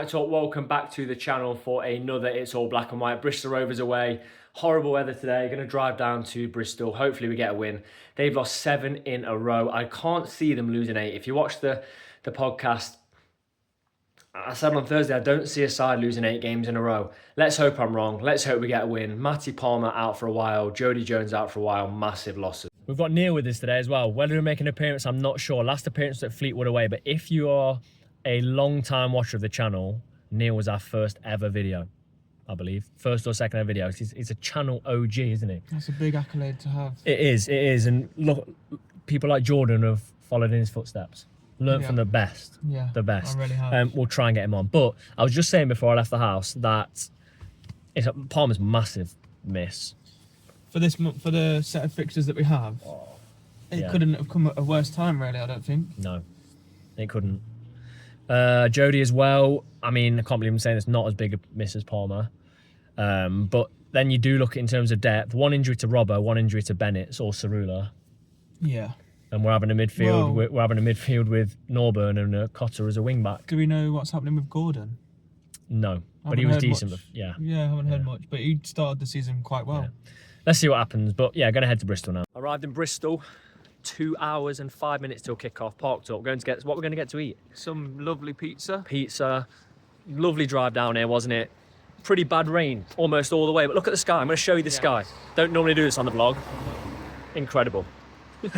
United Talk, welcome back to the channel for another It's All Black and White. Bristol Rovers away, horrible weather today, going to drive down to Bristol, hopefully we get a win. They've lost 7 in a row, I can't see them losing 8. If you watch the podcast, I said on Thursday, I don't see a side losing 8 games in a row. Let's hope I'm wrong, let's hope we get a win. Matty Palmer out for a while, Jody Jones out for a while, massive losses. We've got Neil with us today as well. Whether he'll make an appearance, I'm not sure. Last appearance at Fleetwood away, but if you are a long-time watcher of the channel, Neil was our first ever video, I believe. First or second ever video. He's a channel OG, isn't he? That's a big accolade to have. It is. And look, people like Jordan have followed in his footsteps. Learned from the best. Yeah, the best. I really have. We'll try and get him on. But I was just saying before I left the house that Palmer's massive miss. For the set of fixtures that we have, it couldn't have come at a worse time, really, I don't think. No, it couldn't. Jody as well. I mean, I can't believe I'm saying it's not as big a miss as Palmer. But then you do look at in terms of depth. 1 injury to Robbo, 1 injury to Bennett or Cerula. Yeah. And we're having a midfield. We're having a midfield with Norburn and Cotter as a wing back. Do we know what's happening with Gordon? No, but he was decent. Yeah, I haven't heard much. But he started the season quite well. Yeah. Let's see what happens. But yeah, going to head to Bristol now. Arrived in Bristol. 2 hours and 5 minutes till kick-off. Parked up. Going to get what we're going to get to eat. Some lovely pizza. Lovely drive down here, wasn't it? Pretty bad rain almost all the way. But look at the sky. I'm going to show you the sky. Don't normally do this on the vlog. Incredible.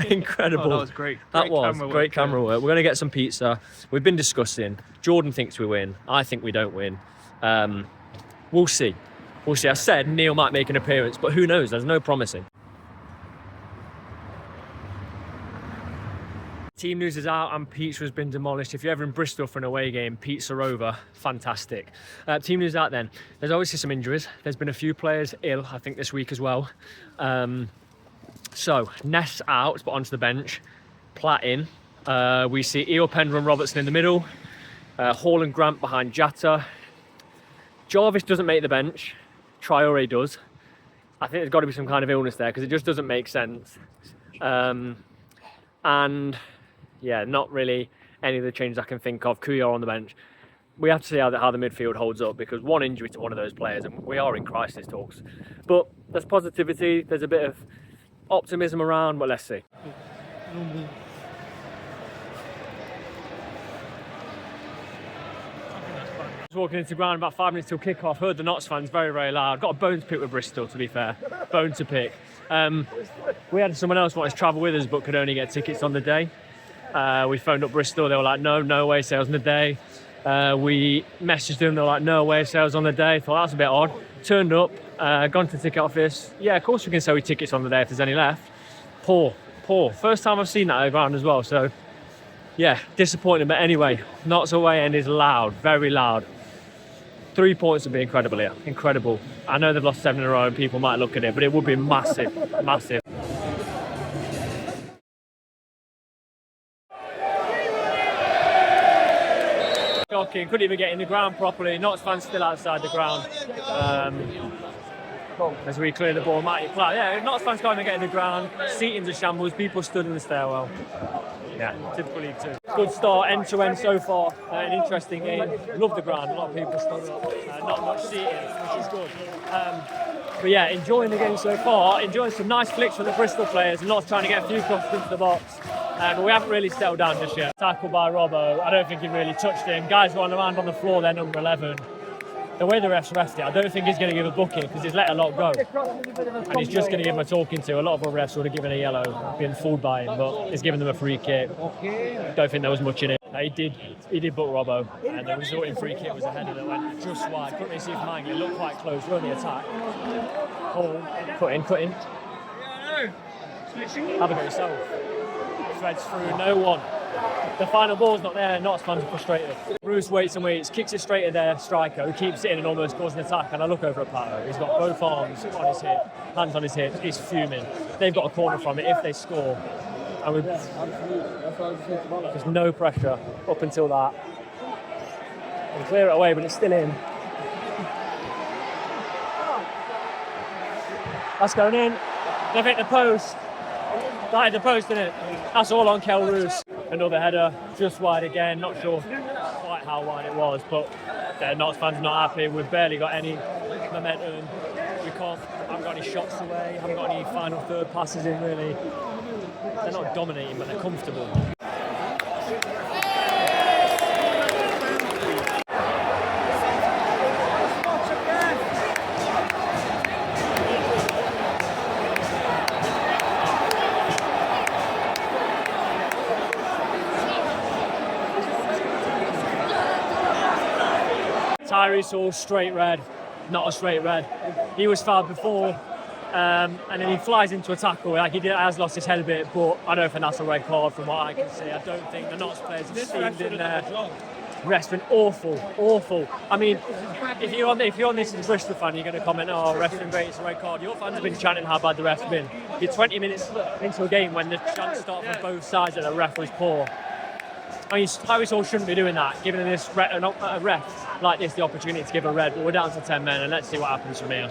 Incredible. Oh, that was great. That was great camera work. We're going to get some pizza. We've been discussing. Jordan thinks we win. I think we don't win. We'll see. We'll see. I said Neil might make an appearance, but who knows? There's no promising. Team news is out and pizza has been demolished. If you're ever in Bristol for an away game, Pizza Rover, fantastic. Team news out then. There's obviously some injuries. There's been a few players ill, I think, this week as well. So, Ness out, but onto the bench. Platt in. We see Eo Pendra and Robertson in the middle. Hall and Grant behind Jatta. Jarvis doesn't make the bench. Traore does. I think there's got to be some kind of illness there because it just doesn't make sense. And yeah, not really any of the changes I can think of. Kuyar on the bench. We have to see how the midfield holds up because 1 injury to one of those players and we are in crisis talks. But there's positivity, there's a bit of optimism around, but let's see. Walking into the ground about 5 minutes till kick-off, heard the Notts fans very, very loud. Got a bone to pick with Bristol, to be fair. Bone to pick. We had someone else wanted to travel with us but could only get tickets on the day. We phoned up Bristol, they were like, no away sales on the day. We messaged them, they were like, no away sales on the day. Thought that's a bit odd. Turned up, gone to the ticket office. Yeah, of course we can sell you tickets on the day if there's any left. Poor. First time I've seen that at the ground as well, so yeah, disappointing. But anyway, Notts away end is loud, very loud. 3 points would be incredible here, incredible. I know they've lost 7 in a row and people might look at it, but it would be massive, massive. Shocking, couldn't even get in the ground properly. Notts fans still outside the ground. As we clear the ball, Matty Platt. Yeah, Notts fans can't even get in the ground. Seating's a shambles, people stood in the stairwell. Yeah, typical League Two. Good start, end to end so far. An interesting game. Love the ground, a lot of people stood up. Not much seating, which is good. But yeah, enjoying the game so far. Enjoying some nice flicks from the Bristol players and not trying to get a few crosses into the box. But we haven't really settled down just yet. Tackled by Robbo. I don't think he really touched him. Guys running around on the floor, they're number 11. The way the refs refed it, I don't think he's going to give a booking because he's let a lot go. And he's just going to give him a talking to. A lot of other refs would have given a yellow, being fooled by him, but he's given them a free kick. Don't think there was much in it. He did book Robbo, and the resulting free kick was a header that went just wide. Couldn't really see from angle. It looked quite close. We're on the attack. Cut in. Have a go yourself. Threads through, no one. The final ball's not there, Notts fans are frustrated. Bruce waits and waits, kicks it straight at their striker, who keeps it in and almost causes an attack. And I look over at Pato, he's got both arms on his hip, hands on his hips, he's fuming. They've got a corner from it if they score. And there's no pressure up until that. And clear it away, but it's still in. That's going in. They've hit the post. That hit the post, didn't it? That's all on Kel Roos. Another header, just wide again. Not sure quite how wide it was, but Notts fans are not happy. We've barely got any momentum. Haven't got any shots away, haven't got any final third passes in really. They're not dominating, but they're comfortable. Tyrese all straight red, not a straight red. He was fouled before, and then he flies into a tackle. Like has lost his head a bit, but I don't think that's a red card from what I can see. I don't think the Notts players have steamed in there. Ref's been awful. I mean, if you're on this as a Bristol fan, you're going to comment, "Oh, ref's been great, it's a red card." Your fans have been chanting how bad the ref's been. You're 20 minutes into a game when the chance starts from both sides that the ref was poor. I mean, Tyrese Hall shouldn't be doing that, giving this a ref like this the opportunity to give a red, but we're down to 10 men, and let's see what happens from here.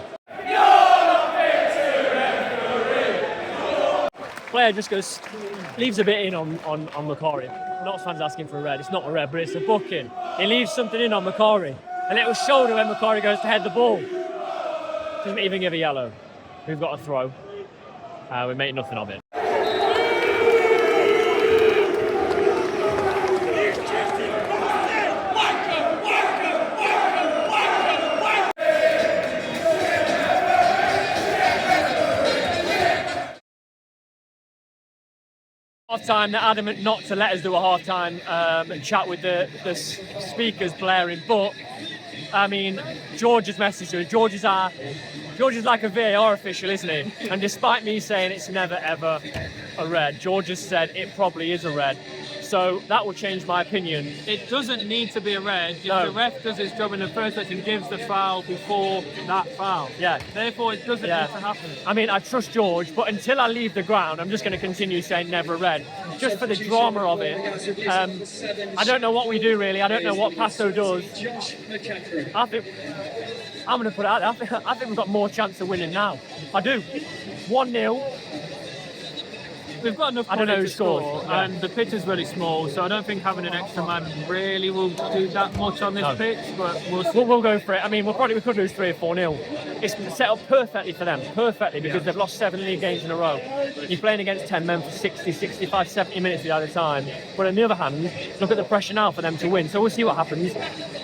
Player just leaves a bit in on Macquarie. Notts fans asking for a red. It's not a red, but it's a booking. He leaves something in on Macquarie. A little shoulder when Macquarie goes to head the ball. Doesn't even give a yellow. We've got a throw. We make nothing of it. Half-time, they're adamant not to let us do a half-time chat with the speakers blaring, but I mean, George's message to us. George is like a VAR official, isn't he? And despite me saying it's never ever a red, George has said it probably is a red. So that will change my opinion. It doesn't need to be a red if No. the ref does his job in the first place and gives the foul before that foul. Yeah. Therefore, it doesn't need to happen. I mean, I trust George, but until I leave the ground, I'm just going to continue saying never a red, just for the drama of it. I don't know what we do really. I don't know what Passo does. I think I'm going to put it out there. I think we've got more chance of winning now. I do. 1-0. We've got enough I don't know who to score, scored, yeah. and the pitch is really small, so I don't think having an extra man really will do that much on this pitch, but we'll see. We'll go for it. I mean, we could lose 3 or 4-0. It's set up perfectly for them, because they've lost 7 league games in a row. You're playing against 10 men for 60, 65, 70 minutes the other time. But on the other hand, look at the pressure now for them to win. So we'll see what happens.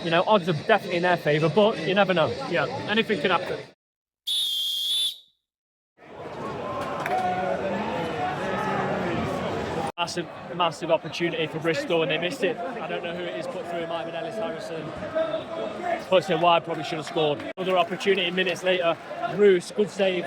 You know, odds are definitely in their favour, but you never know. Yeah, anything can happen. Massive opportunity for Bristol, and they missed it. I don't know who it is put through. It might have been Ellis Harrison. Puts it wide, probably should have scored. Another opportunity minutes later. Bruce, good save.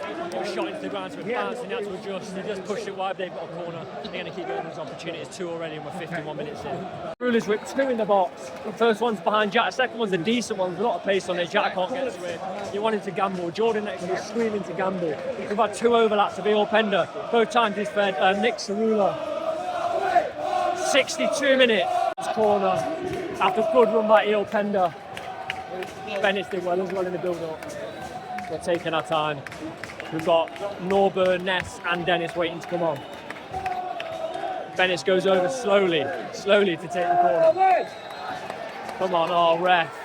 Shot into the ground, so we're bouncing, they had to adjust. They just pushed it wide, they've got a corner. They're going to keep getting those opportunities. 2 already, and we're 51 minutes in. Ruler's whipped 2 in the box. The first one's behind Jack. The second one's a decent one. There's a lot of pace on it. Jack can't get to it. You wanted to gamble. Jordan next to screaming to gamble. We've had 2 overlaps of Eel Pender. Both times he's fed Nick Cerula. 62 minutes corner after good run by Eel Pender. Bennett's did well as well in the build-up. We're taking our time. We've got Norburn, Ness and Dennis waiting to come on. Bennett goes over slowly to take the corner. Come on, oh ref.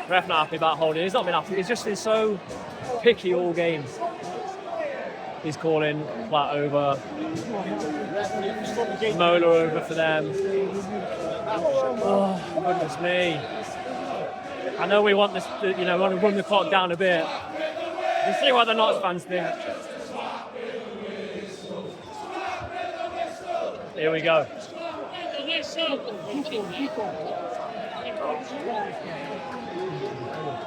Ref not happy about holding. He's not been happy. He's just been so picky all games. He's calling flat over. Mola over for them. Oh, goodness me. I know we want this, want to run the clock down a bit. We'll see what the Notts fans think. Here we go.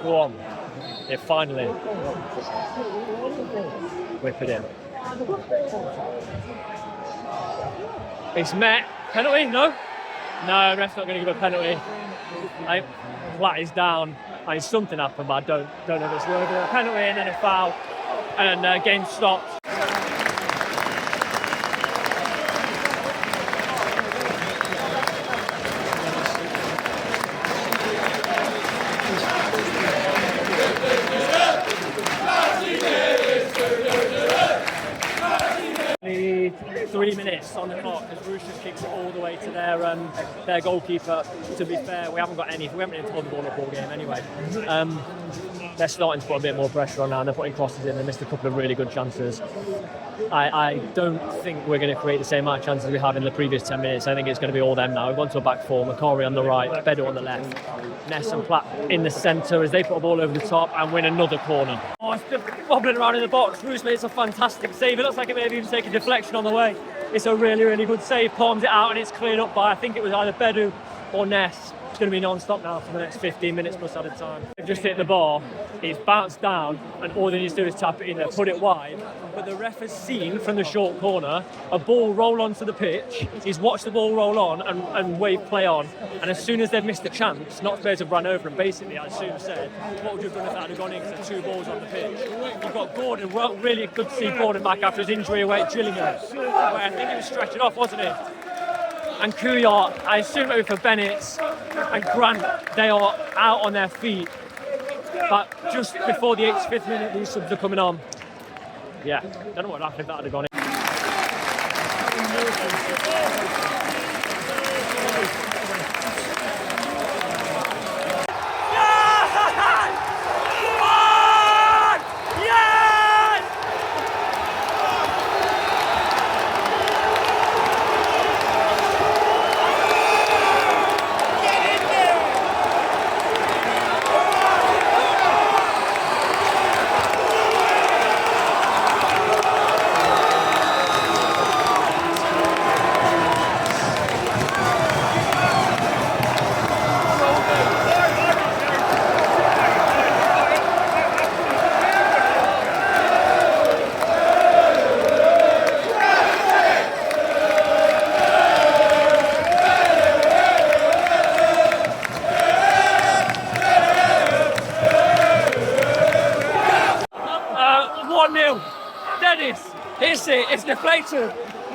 Go on. Yeah, finally. Whip it in. It's met. Penalty? No? No, ref's not going to give a penalty. Flat is down. I mean, something happened, but I don't know if it's worth it. A penalty and then a foul, and game stopped. 3 minutes on the clock as Roosters kicks it all the way to their goalkeeper. To be fair, we haven't got any. We haven't even held the ball up all game anyway. They're starting to put a bit more pressure on now, and they're putting crosses in. They missed a couple of really good chances. I don't think we're going to create the same amount of chances we have in the previous 10 minutes. I think it's going to be all them now. We've gone to a back four. Macari on the right, Bedu on the left, Ness and Platt in the centre as they put a ball over the top and win another corner. Oh, it's just bobbling around in the box. Roos makes a fantastic save. It looks like it may have even taken a deflection on the way. It's a really, really good save. Palms it out and it's cleared up by, I think it was either Bedu or Ness. It's going to be non-stop now for the next 15 minutes plus added time. They've just hit the bar, it's bounced down, and all they need to do is tap it in there, put it wide. But the ref has seen from the short corner a ball roll onto the pitch. He's watched the ball roll on and wave play on. And as soon as they've missed the chance, not players have run over and basically, I assume, said, what would you have done if that had gone in? Because there are 2 balls on the pitch. You've got Gordon, well, really good to see Gordon back after his injury away at Gillingham, where I think he was stretching off, wasn't he? And Kuyat, I assume it was for Bennett and Grant, they are out on their feet. But just before the 85th minute, these subs are coming on. Yeah, don't know what happened if that had gone in. It's deflected.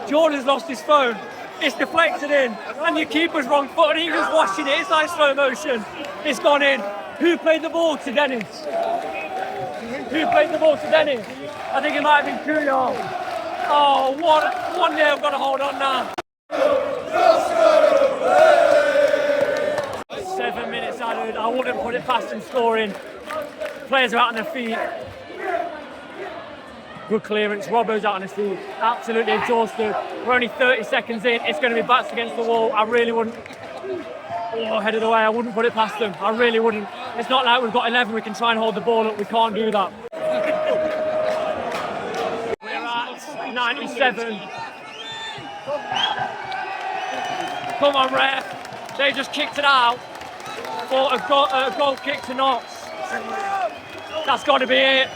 Jordan's lost his phone. It's deflected in, and your keeper's wrong foot, and he was watching it. It's like slow motion. It's gone in. Who played the ball to Dennis? Who played the ball to Dennis? I think it might have been Kuyal. Oh, 1-0. Got to hold on now. 7 minutes added. I wouldn't put it past him scoring. Players are out on their feet. Good clearance. Robbo's out on his feet. Absolutely exhausted. We're only 30 seconds in. It's going to be backs against the wall. I really wouldn't. Oh, headed away. I wouldn't put it past them. I really wouldn't. It's not like we've got 11. We can try and hold the ball up. We can't do that. We're at 97. Come on, ref. They just kicked it out for a goal kick to Knox. That's got to be it.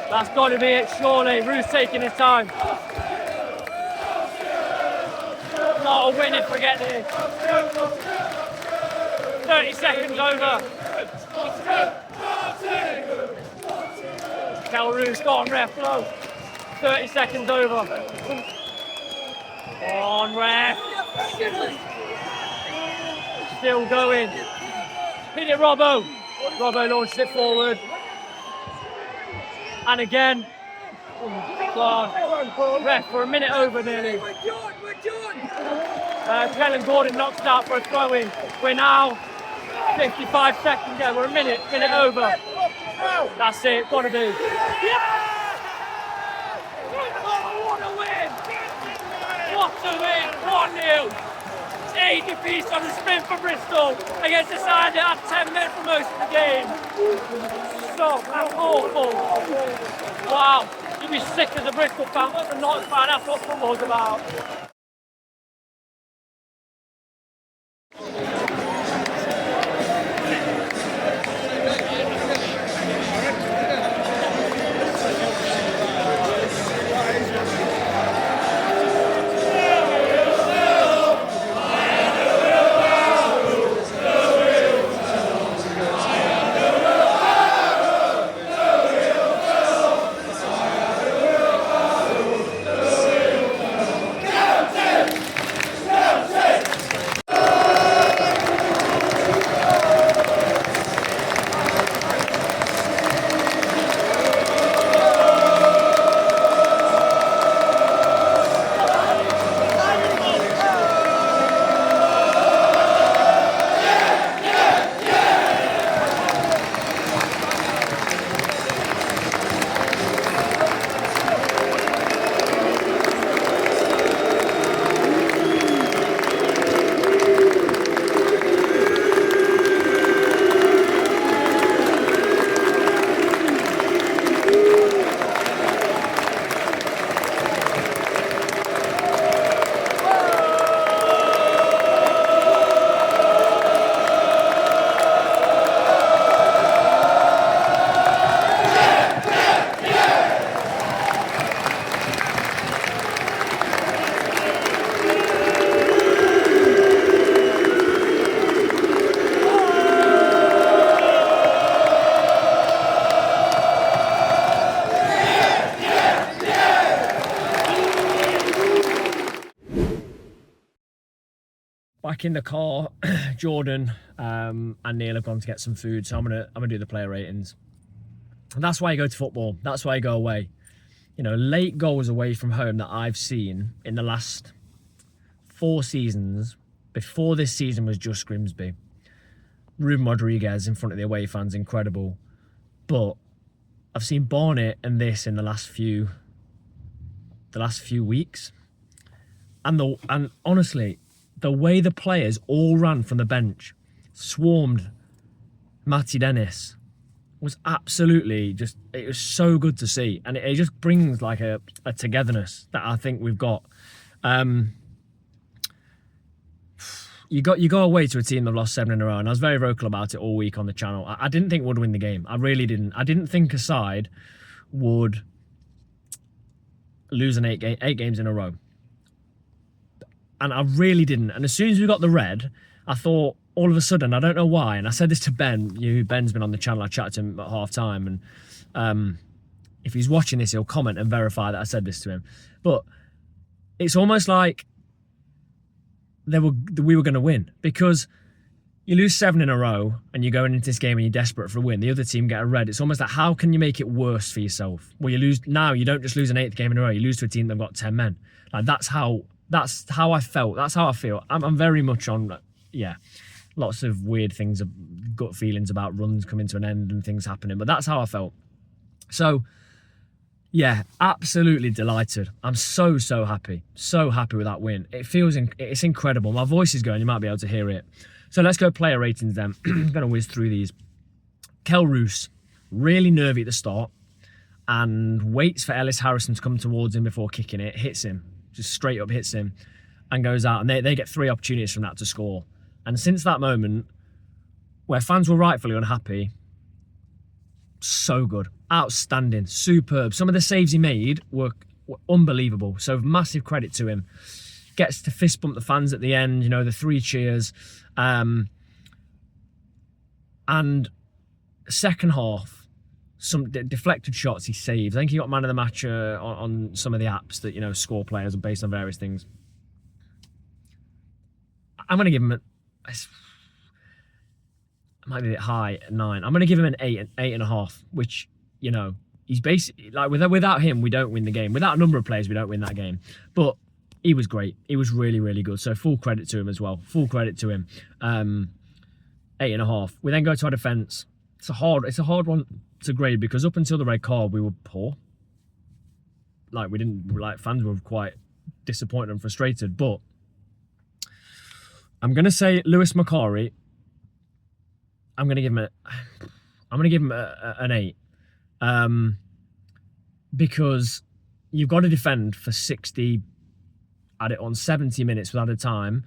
That's got to be it, surely. Roos taking his time. Not a win, forget this. 30 seconds over. Tell Roos, go on, ref, blow. 30 seconds over. Go on, ref. Still going. Hit it, Robbo. Robbo launched it forward. And again, ref, for a minute over nearly. Kellen Gordon knocks it out for a throw-in. We're now 55 seconds, yeah, we're a minute over. That's it, gotta be. What a win! What a win! 1-0! 8 apiece on the spin for Bristol against a side that had 10 men for most of the game. So awful. Wow, you'd be sick as a Bristol fan, but a Notts fan, that's what football's about. back in the car. Jordan and Neil have gone to get some food, so I'm gonna do the player ratings. And that's why you go to football. That's why you go away. You know, late goals away from home that I've seen in the last 4 seasons, before this season was just Grimsby. Ruben Rodriguez in front of the away fans, incredible. But I've seen Barnet and this in the last few weeks. And honestly, the way the players all ran from the bench, swarmed Matty Dennis, was absolutely just, it was so good to see. And it just brings like a togetherness that I think we've got. You go away to a team that lost 7 in a row, and I was very vocal about it all week on the channel. I didn't think would win the game. I really didn't. I didn't think a side would lose 8 games in a row. And I really didn't. And as soon as we got the red, I thought, all of a sudden, I don't know why, and I said this to Ben. Ben's been on the channel. I chatted to him at half time, and if he's watching this, he'll comment and verify that I said this to him. But it's almost like we were going to win, because you lose 7 in a row and you're going into this game and you're desperate for a win. The other team get a red. It's almost like, how can you make it worse for yourself? Well, you lose now. You don't just lose an 8th game in a row. You lose to a team that've got 10 men. Like that's how I felt. That's how I feel. I'm very much on. Yeah. Lots of weird things, gut feelings about runs coming to an end and things happening, but that's how I felt. So, yeah, absolutely delighted. I'm so happy with that win. It's incredible. My voice is going. You might be able to hear it. So let's go player ratings then. I'm going to whiz through these. Kel Roos, really nervy at the start, and waits for Ellis Harrison to come towards him before kicking it. Hits him, just straight up hits him, and goes out. And they get 3 opportunities from that to score. And since that moment, where fans were rightfully unhappy, so good, outstanding, superb. Some of the saves he made were unbelievable. So massive credit to him. Gets to fist bump the fans at the end, you know, the 3 cheers. And second half, some deflected shots he saves. I think he got man of the match on some of the apps that, you know, score players are based on various things. I'm going to give him it might be a bit high at 9. I'm going to give him an 8.5, which, you know, he's basically like without him we don't win the game. Without a number of players we don't win that game. But he was great. He was really good. So full credit to him as well. Full credit to him. 8.5. We then go to our defence. It's a hard one to grade, because up until the red card we were poor. Like fans were quite disappointed and frustrated, but I'm going to say Lewis Macari. I'm going to give him an 8. Because you've got to defend for 70 minutes without a time,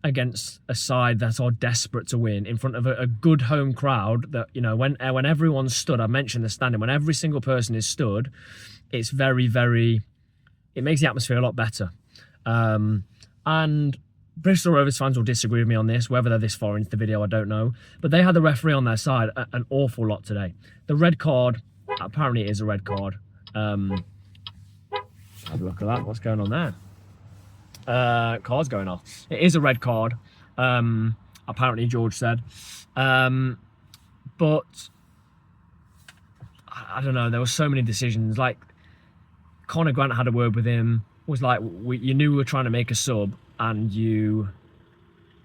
against a side that are desperate to win in front of a good home crowd. That, you know, when everyone stood, I mentioned the standing, when every single person is stood, it's very, it makes the atmosphere a lot better. And Bristol Rovers fans will disagree with me on this, whether they're this far into the video, I don't know. But they had the referee on their side an awful lot today. The red card, apparently it is a red card. Have a look at that. What's going on there? Card's going off. It is a red card, apparently George said. But I don't know, there were so many decisions. Like, Connor Grant had a word with him, was like, you knew we were trying to make a sub, and you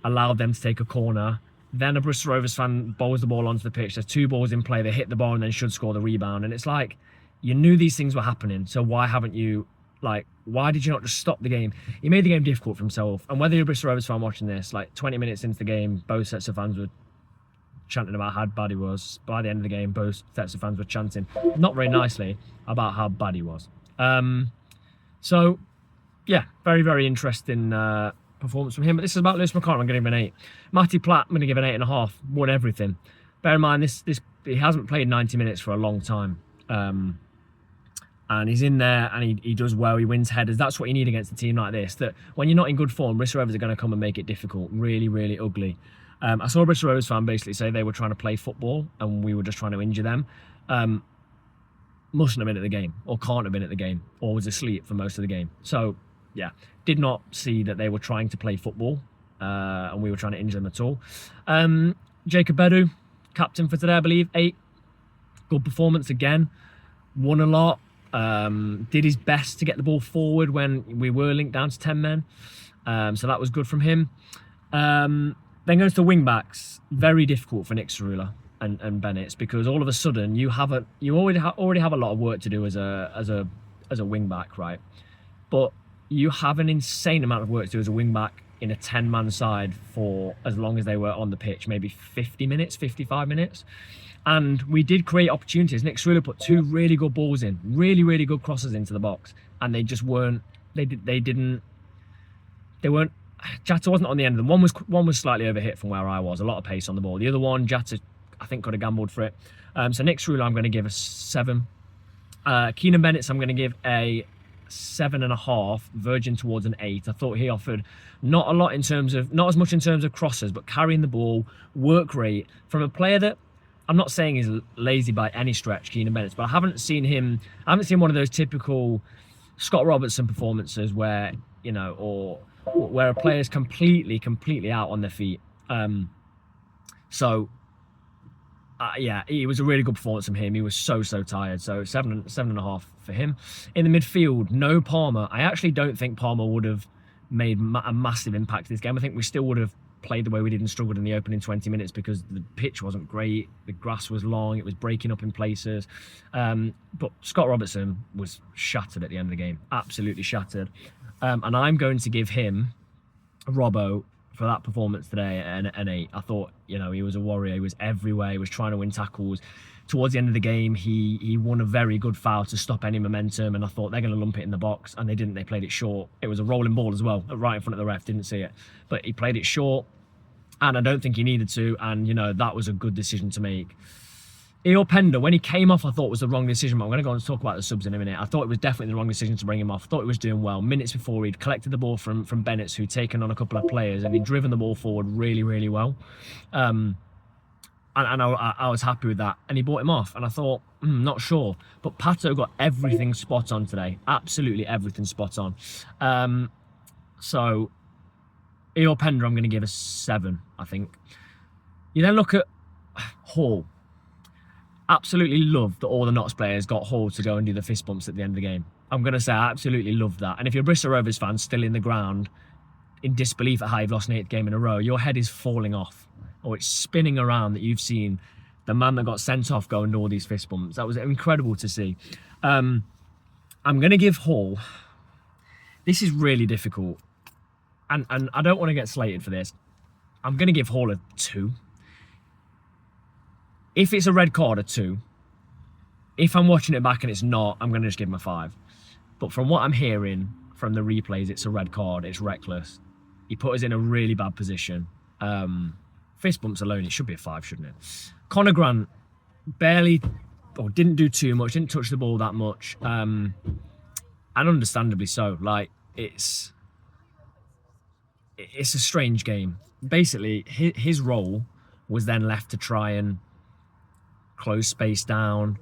allowed them to take a corner. Then a Bristol Rovers fan bowls the ball onto the pitch. There's 2 balls in play. They hit the ball and then should score the rebound. And it's like, you knew these things were happening. So why haven't you, why did you not just stop the game? He made the game difficult for himself. And whether you're a Bristol Rovers fan watching this, 20 minutes into the game, both sets of fans were chanting about how bad he was. By the end of the game, both sets of fans were chanting, not very nicely, about how bad he was. So, yeah, very interesting performance from him. But this is about Lewis Macari. I'm going to give him an 8. Matty Platt, I'm going to give an 8.5. Won everything. Bear in mind, he hasn't played 90 minutes for a long time. And he's in there and he does well. He wins headers. That's what you need against a team like this. That when you're not in good form, Bristol Rovers are going to come and make it difficult. Really ugly. I saw a Bristol Rovers fan basically say they were trying to play football and we were just trying to injure them. Mustn't have been at the game, or can't have been at the game, or was asleep for most of the game. So, yeah, did not see that they were trying to play football. and we were trying to injure them at all. Jacob Bedu, captain for today, I believe, 8. Good performance again. Won a lot. Did his best to get the ball forward when we were linked down to 10 men. So that was good from him. Then goes to wing backs. Very difficult for Nick Cerula and Bennett, because all of a sudden you already have a lot of work to do as a wing back, right? But you have an insane amount of work to do as a wing back in a 10-man side for as long as they were on the pitch, maybe 50 minutes, 55 minutes. And we did create opportunities. Nick Cerula put 2 really good balls in, really, really good crosses into the box, and they just weren't. They weren't. Jatta wasn't on the end of them. One was slightly overhit from where I was. A lot of pace on the ball. The other one, Jatta, I think, could have gambled for it. So Nick Cerula, I'm going to give a 7. Keenan Bennett's, I'm going to give a 7.5, verging towards an 8. I thought he offered not as much in terms of crosses, but carrying the ball, work rate from a player that I'm not saying he's lazy by any stretch, Keenan Bennett, but I haven't seen one of those typical Scott Robertson performances where, or where a player's completely out on their feet. Yeah, it was a really good performance from him. He was so tired. So 7.5 for him. In the midfield, no Palmer. I actually don't think Palmer would have made a massive impact this game. I think we still would have played the way we did and struggled in the opening 20 minutes because the pitch wasn't great. The grass was long. It was breaking up in places. But Scott Robertson was shattered at the end of the game. Absolutely shattered. And I'm going to give him, Robbo, for that performance today, an 8. I thought, he was a warrior. He was everywhere. He was trying to win tackles. Towards the end of the game, he won a very good foul to stop any momentum, and I thought they're going to lump it in the box, and they didn't. They played it short. It was a rolling ball as well, right in front of the ref. Didn't see it, but he played it short, and I don't think he needed to, and that was a good decision to make. Pender, when he came off, I thought was the wrong decision, but I'm going to go on to talk about the subs in a minute. I thought it was definitely the wrong decision to bring him off. I thought he was doing well. Minutes before, he'd collected the ball from Bennett, who'd taken on a couple of players, and he'd driven the ball forward really, really well. And I was happy with that. And he brought him off, and I thought, not sure. But Pato got everything spot on today. Absolutely everything spot on. So, Pender, I'm going to give a 7, I think. You then look at Hall. Absolutely loved that all the Notts players got Hall to go and do the fist bumps at the end of the game. I'm going to say I absolutely loved that. And if you're a Bristol Rovers fan still in the ground in disbelief at how you've lost an 8th game in a row, your head is falling off, or it's spinning around that you've seen the man that got sent off go and do all these fist bumps. That was incredible to see. I'm going to give Hall, this is really difficult, and I don't want to get slated for this. I'm going to give Hall a 2. If it's a red card, a 2. If I'm watching it back and it's not, I'm going to just give him a 5. But from what I'm hearing from the replays, it's a red card. It's reckless. He put us in a really bad position. Fist bumps alone, it should be a 5, shouldn't it? Conor Grant didn't do too much, didn't touch the ball that much. And understandably so. Like, it's a strange game. Basically, his role was then left to try and close space down,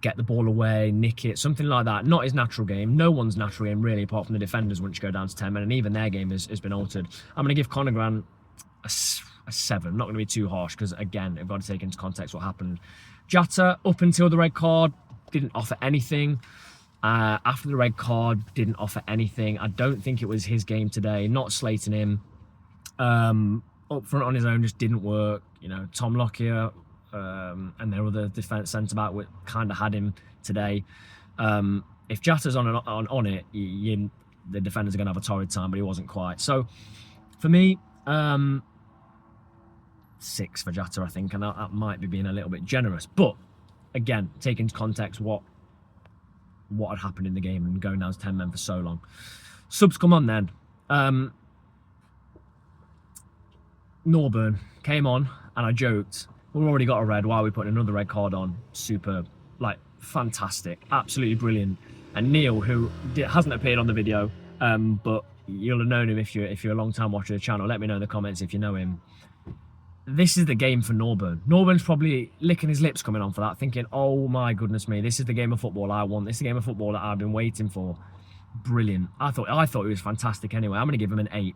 get the ball away, nick it, something like that. Not his natural game. No one's natural game, really, apart from the defenders once you go down to 10 men, and even their game has been altered. I'm going to give Conor Grant a 7. I'm not going to be too harsh because, again, I've got to take into context what happened. Jatta, up until the red card, didn't offer anything. After the red card, didn't offer anything. I don't think it was his game today. Not slating him. Up front on his own just didn't work. Tom Lockyer and their other defence centre-back kind of had him today. If Jatta's on it, the defenders are going to have a torrid time, but he wasn't quite. So, for me, 6 for Jatta, I think, and that might be being a little bit generous. But, again, take into context what had happened in the game and going down to 10 men for so long. Subs come on then. Norburn came on, and I joked, we've already got a red, why are we putting another red card on? Superb. Fantastic. Absolutely brilliant. And Neil, who hasn't appeared on the video, but you'll have known him if you're a long-time watcher of the channel. Let me know in the comments if you know him. This is the game for Norburn. Norburn's probably licking his lips coming on for that, thinking, oh my goodness me, this is the game of football I want. This is the game of football that I've been waiting for. Brilliant. I thought he was fantastic anyway. I'm going to give him an 8.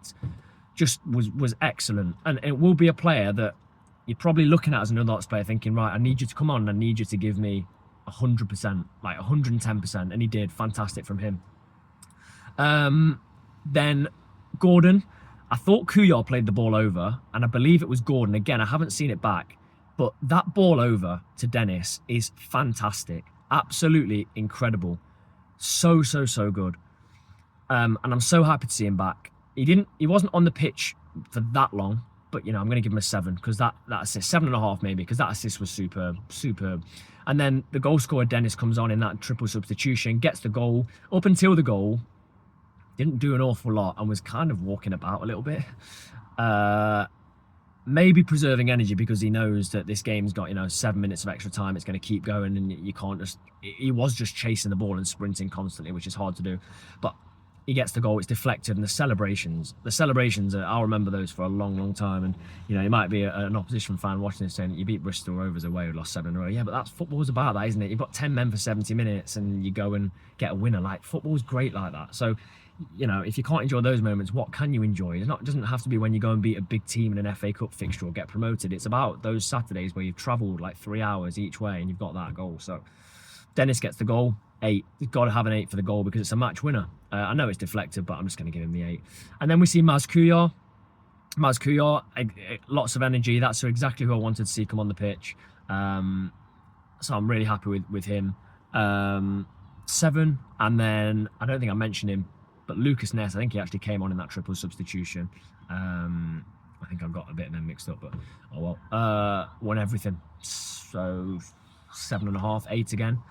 just was excellent. And it will be a player that you're probably looking at as an Unorthodox player thinking, right, I need you to come on, I need you to give me 100%, like 110%, and he did. Fantastic from him. Then Gordon, I thought Kuyar played the ball over, and I believe it was Gordon. Again, I haven't seen it back, but that ball over to Dennis is fantastic. Absolutely incredible. So good. And I'm so happy to see him back. He wasn't on the pitch for that long, but you know, I'm going to give him a 7 because that assist, 7.5 maybe, because that assist was superb. And then the goal scorer Dennis comes on in that triple substitution, gets the goal. Up until the goal, didn't do an awful lot and was kind of walking about a little bit. Maybe preserving energy because he knows that this game's got, 7 minutes of extra time. It's going to keep going, and you can't just. He was just chasing the ball and sprinting constantly, which is hard to do. But he gets the goal, it's deflected, and the celebrations, I'll remember those for a long time. And, you might be an opposition fan watching this saying that you beat Bristol Rovers away, who lost 7 in a row. Yeah, but that's football's about that, isn't it? You've got 10 men for 70 minutes and you go and get a winner. Like, football's great like that. So, if you can't enjoy those moments, what can you enjoy? It doesn't have to be when you go and beat a big team in an FA Cup fixture or get promoted. It's about those Saturdays where you've travelled like 3 hours each way and you've got that goal. So Dennis gets the goal, 8. He's got to have an 8 for the goal because it's a match winner. I know it's deflected, but I'm just going to give him the 8. And then we see Maz Kuyar, lots of energy. That's exactly who I wanted to see come on the pitch. So I'm really happy with him. 7. And then I don't think I mentioned him, but Lucas Ness, I think he actually came on in that triple substitution. I think I've got a bit of them mixed up, but oh well. Won everything. So 7.5, 8 again.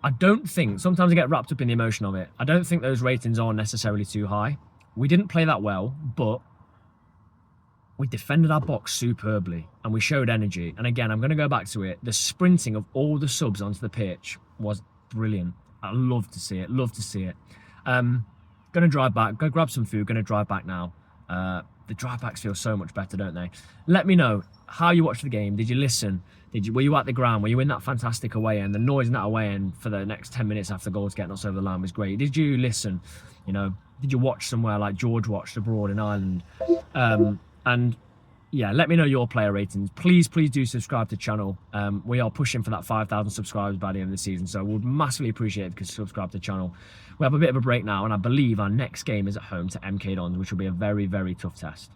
I don't think, sometimes I get wrapped up in the emotion of it. I don't think those ratings are necessarily too high. We didn't play that well, but we defended our box superbly and we showed energy. And again, I'm going to go back to it. The sprinting of all the subs onto the pitch was brilliant. I love to see it. Going to drive back, go grab some food, going to drive back now. The drive backs feel so much better, don't they? Let me know how you watched the game. Did you listen? Were you at the ground? Were you in that fantastic away end? The noise in that away end for the next 10 minutes after the goals getting us over the line was great. Did you listen? Did you watch somewhere like George watched abroad in Ireland? And yeah, let me know your player ratings. Please do subscribe to the channel. We are pushing for that 5,000 subscribers by the end of the season, so we'd massively appreciate it if you could subscribe to the channel. We have a bit of a break now, and I believe our next game is at home to MK Dons, which will be a very, very tough test.